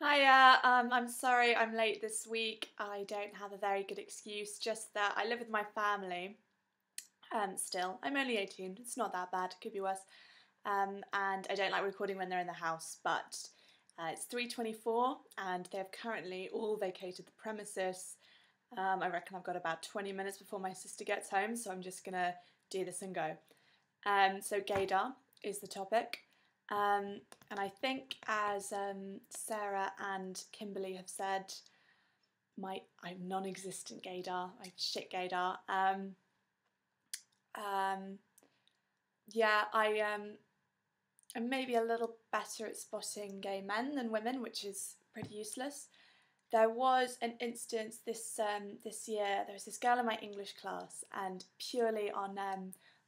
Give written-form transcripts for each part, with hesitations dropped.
Hiya, I'm sorry I'm late this week. I don't have a very good excuse, just that I live with my family still. I'm only 18, it's not that bad, it could be worse. And I don't like recording when they're in the house, but it's 3:24 and they have currently all vacated the premises. I reckon I've got about 20 minutes before my sister gets home, so I'm just gonna do this and go. So Gaydar is the topic. And I think, as Sarah and Kimberly have said, I'm non-existent gaydar. I'm shit gaydar. Yeah, I'm maybe a little better at spotting gay men than women, which is pretty useless. There was an instance this year. There was this girl in my English class, and purely on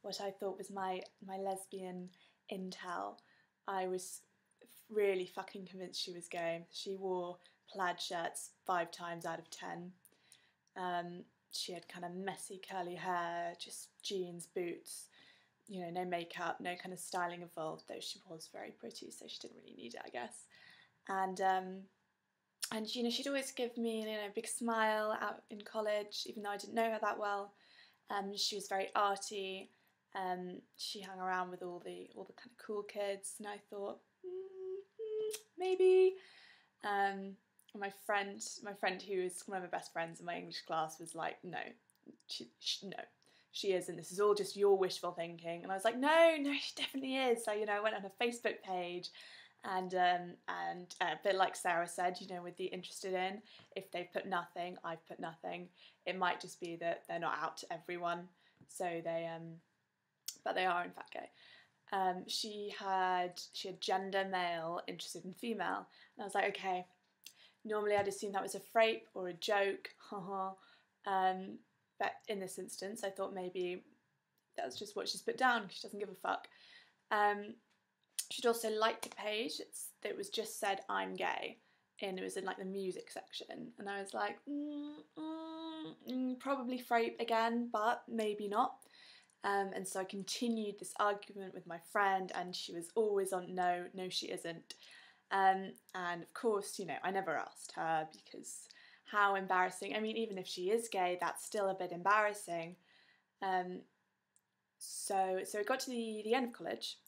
what I thought was my lesbian intel, I was really fucking convinced she was gay. She wore plaid shirts 5 times out of 10. She had kind of messy curly hair, just jeans, boots, no makeup, no kind of styling involved, though she was very pretty, so she didn't really need it, I guess. And she'd always give me a big smile out in college, even though I didn't know her that well. She was very arty. She hung around with all the kind of cool kids, and I thought maybe. My friend who is one of my best friends in my English class was like, no, she isn't. This is all just your wishful thinking. And I was like, no, she definitely is. So I went on her Facebook page, and a bit like Sarah said, with the interested in, if they've put nothing, I've put nothing. It might just be that they're not out to everyone, so but they are in fact gay. She had gender male, interested in female, and I was like, okay. Normally I'd assume that was a frape or a joke, but in this instance I thought maybe that's just what she's put down. She doesn't give a fuck. She'd also liked a page that was just said I'm gay, and it was in like the music section, and I was like, probably frape again, but maybe not. And so I continued this argument with my friend, and she was always on no, she isn't. And of course, I never asked her, because how embarrassing. I mean, even if she is gay, that's still a bit embarrassing. So it got to the end of college,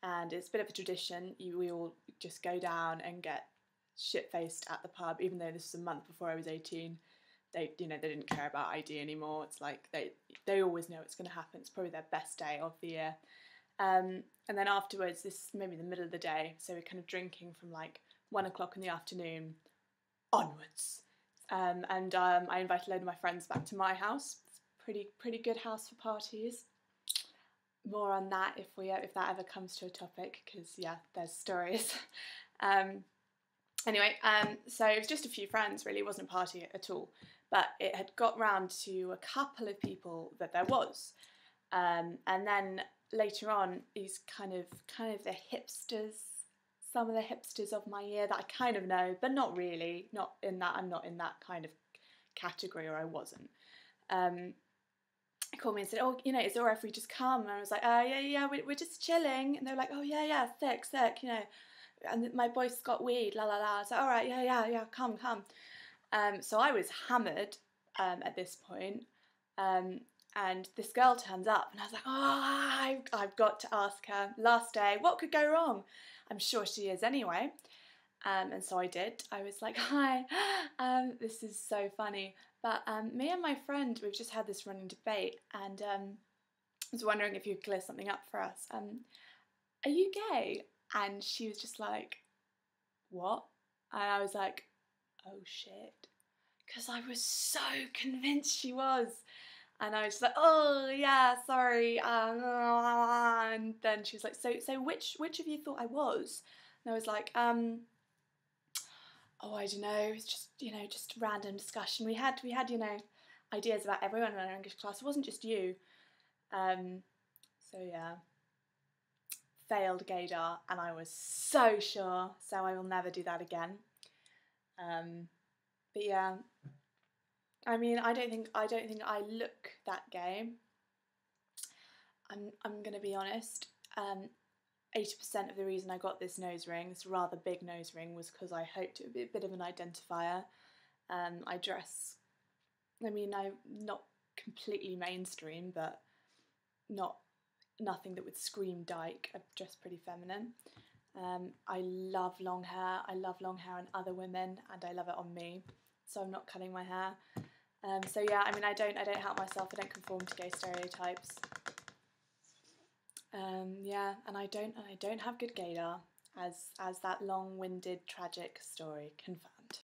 and it's a bit of a tradition. We all just go down and get shit-faced at the pub, even though this was a month before I was 18. They didn't care about ID anymore. It's like they always know it's going to happen. It's probably their best day of the year. And then afterwards, this maybe the middle of the day, so we're kind of drinking from like 1 o'clock in the afternoon onwards. And I invited a load of my friends back to my house. It's pretty good house for parties. More on that if that ever comes to a topic, because yeah, there's stories. Anyway, so it was just a few friends, really. It wasn't a party at all, but it had got round to a couple of people that there was, and then later on, these kind of the hipsters, some of the hipsters of my year that I kind of know, but not really, not in that, I'm not in that kind of category, or I wasn't. Called me and said, oh, is it alright if we just come? And I was like, yeah, we're just chilling. And they were like, oh yeah, sick, and my boy's got weed, la la la. I was like, alright, yeah, come. So I was hammered at this point. And this girl turns up, and I was like, oh, I've got to ask her. Last day, what could go wrong? I'm sure she is anyway. And so I did. I was like, hi, this is so funny. But me and my friend, we've just had this running debate, and I was wondering if you could clear something up for us. Are you gay? And she was just like, what? And I was like, oh shit. Because I was so convinced she was. And I was just like, oh yeah, sorry. And then she was like, so which of you thought I was? And I was like, oh, I don't know. It was just random discussion. We had ideas about everyone in our English class. It wasn't just you. So yeah, failed gaydar, and I was so sure. So I will never do that again. But yeah. I mean, I don't think I look that gay. I'm gonna be honest. 80% of the reason I got this nose ring, this rather big nose ring, was because I hoped it would be a bit of an identifier. I dress, I mean, I'm not completely mainstream, but nothing that would scream dyke. I dress pretty feminine. I love long hair. I love long hair on other women, and I love it on me. So I'm not cutting my hair. So yeah, I mean, I don't help myself. I don't conform to gay stereotypes. Yeah, and I don't have good gaydar, as that long-winded tragic story confirms.